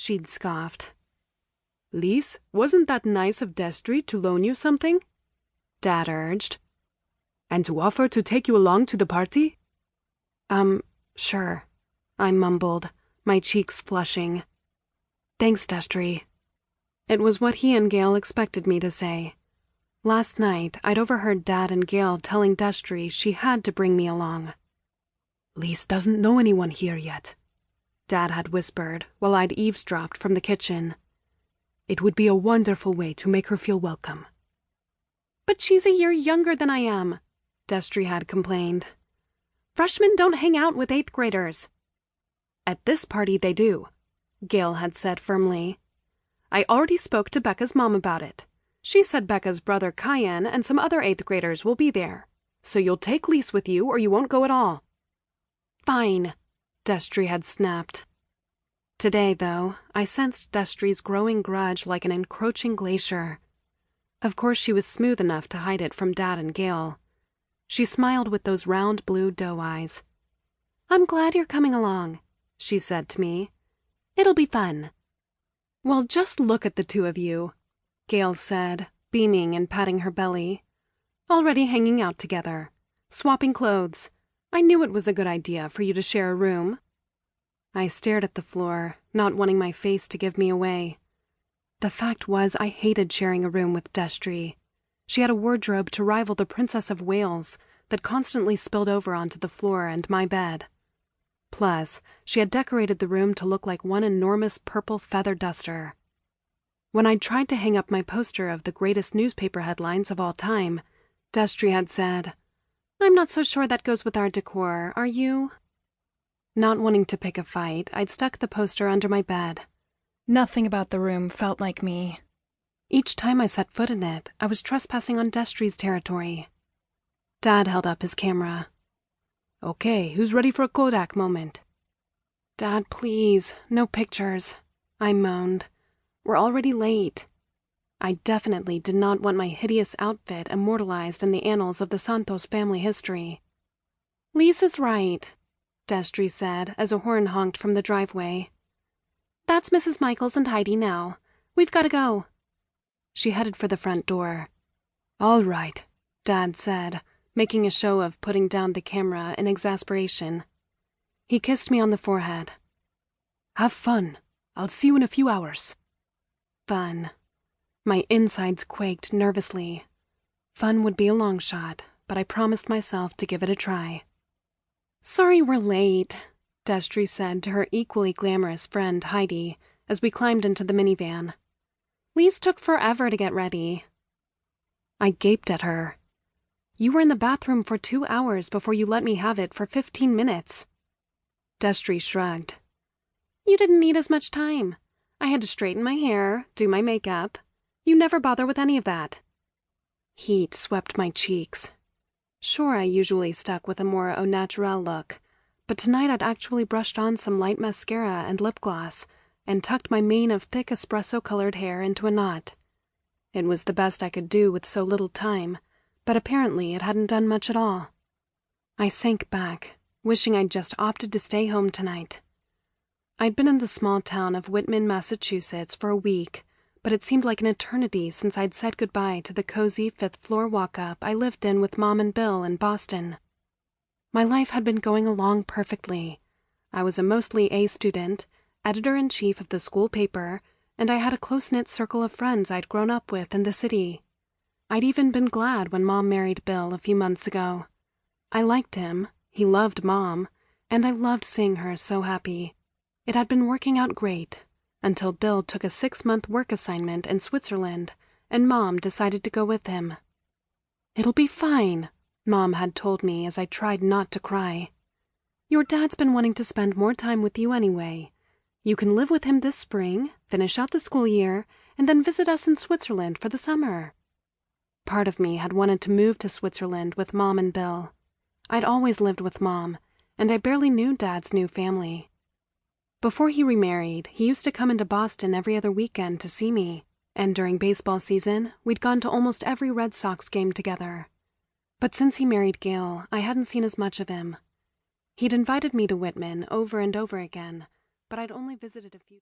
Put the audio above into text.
she'd scoffed. "Lise, wasn't that nice of Destry to loan you something?" Dad urged. "And to offer to take you along to the party?" Sure," I mumbled, my cheeks flushing. "Thanks, Destry." It was what he and Gail expected me to say. Last night, I'd overheard Dad and Gail telling Destry she had to bring me along. "Lise doesn't know anyone here yet," Dad had whispered while I'd eavesdropped from the kitchen. "It would be a wonderful way to make her feel welcome." "But she's a year younger than I am," Destry had complained. "Freshmen don't hang out with 8th graders." "At this party they do," Gail had said firmly. "I already spoke to Becca's mom about it. She said Becca's brother Cayenne and some other 8th graders will be there. So you'll take Lise with you or you won't go at all." "Fine," Destry had snapped. Today, though, I sensed Destry's growing grudge like an encroaching glacier. Of course she was smooth enough to hide it from Dad and Gail. She smiled with those round blue doe eyes. "I'm glad you're coming along," she said to me. "It'll be fun." "Well, just look at the two of you," Gail said, beaming and patting her belly. "Already hanging out together, swapping clothes. I knew it was a good idea for you to share a room." I stared at the floor, not wanting my face to give me away. The fact was I hated sharing a room with Destry. She had a wardrobe to rival the Princess of Wales that constantly spilled over onto the floor and my bed. Plus, she had decorated the room to look like one enormous purple feather duster. When I'd tried to hang up my poster of the greatest newspaper headlines of all time, Destry had said, "I'm not so sure that goes with our decor, are you?" Not wanting to pick a fight, I'd stuck the poster under my bed. Nothing about the room felt like me. Each time I set foot in it, I was trespassing on Destry's territory. Dad held up his camera. "Okay, who's ready for a Kodak moment?" "Dad, please, no pictures," I moaned. "We're already late." I definitely did not want my hideous outfit immortalized in the annals of the Santos family history. "Lisa's right," Destry said as a horn honked from the driveway. "That's Mrs. Michaels and Heidi now. We've got to go." She headed for the front door. "All right," Dad said, making a show of putting down the camera in exasperation. He kissed me on the forehead. "Have fun. I'll see you in a few hours." Fun. My insides quaked nervously. Fun would be a long shot, but I promised myself to give it a try. "Sorry we're late," Destry said to her equally glamorous friend Heidi as we climbed into the minivan. "Lise took forever to get ready." I gaped at her. "You were in the bathroom for 2 hours before you let me have it for 15 minutes. Destry shrugged. "You didn't need as much time. I had to straighten my hair, do my makeup. You never bother with any of that." Heat swept my cheeks. Sure, I usually stuck with a more au naturel look, but tonight I'd actually brushed on some light mascara and lip gloss and tucked my mane of thick espresso-colored hair into a knot. It was the best I could do with so little time, but apparently it hadn't done much at all. I sank back, wishing I'd just opted to stay home tonight. I'd been in the small town of Whitman, Massachusetts for a week, but it seemed like an eternity since I'd said goodbye to the cozy fifth-floor walk-up I lived in with Mom and Bill in Boston. My life had been going along perfectly. I was a mostly A student, editor-in-chief of the school paper, and I had a close-knit circle of friends I'd grown up with in the city. I'd even been glad when Mom married Bill a few months ago. I liked him, he loved Mom, and I loved seeing her so happy. It had been working out great, until Bill took a 6-month work assignment in Switzerland, and Mom decided to go with him. "It'll be fine," Mom had told me as I tried not to cry. "Your dad's been wanting to spend more time with you anyway. You can live with him this spring, finish out the school year, and then visit us in Switzerland for the summer." Part of me had wanted to move to Switzerland with Mom and Bill. I'd always lived with Mom, and I barely knew Dad's new family. Before he remarried, he used to come into Boston every other weekend to see me, and during baseball season, we'd gone to almost every Red Sox game together. But since he married Gail, I hadn't seen as much of him. He'd invited me to Whitman over and over again, but I'd only visited a few